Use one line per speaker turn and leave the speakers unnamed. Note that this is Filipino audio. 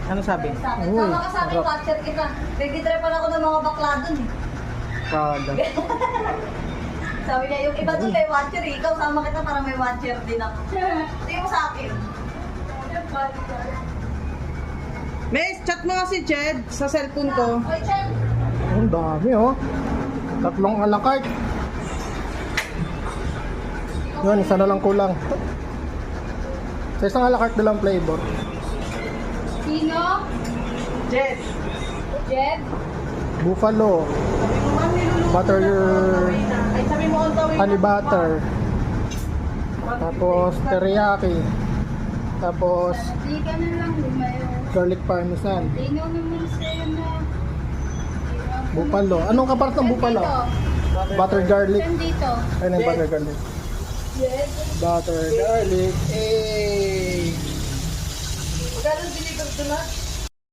Ano sabi?
Uy,
Sama ka sa akin,
sarap.
watcher kita. Nagtitripan ako ng mga bakla dun eh.
Kada.
Sabi niya, yung iba dun may watcher eh. Ikaw sama kita para may watcher din ako. Tingin mo sa akin.
Mes, chat mo nga si Jed sa cellphone ko.
Oy, Chen.
Ang dami oh. Tatlong a la carte. Yun, isa na lang kulang. Sa isang a la carte lang flavor.
Sino?
Jed.
Jed?
Buffalo,
Sabi mo man niluluto
Butter
na to, on the way na. Ay, sabi mo on the way
honey
na.
butter, tapos teriyaki, tapos
Di ka na lang lumayo.
garlic parmesan.
Tingnan naman sa'yo na.
Buffalo. Anong kapalit ng buffalo? Butter garlic.
Saan dito?
Ayun ang butter garlic.
Jed?
Butter garlic. Eh.
Magkano deliver to na?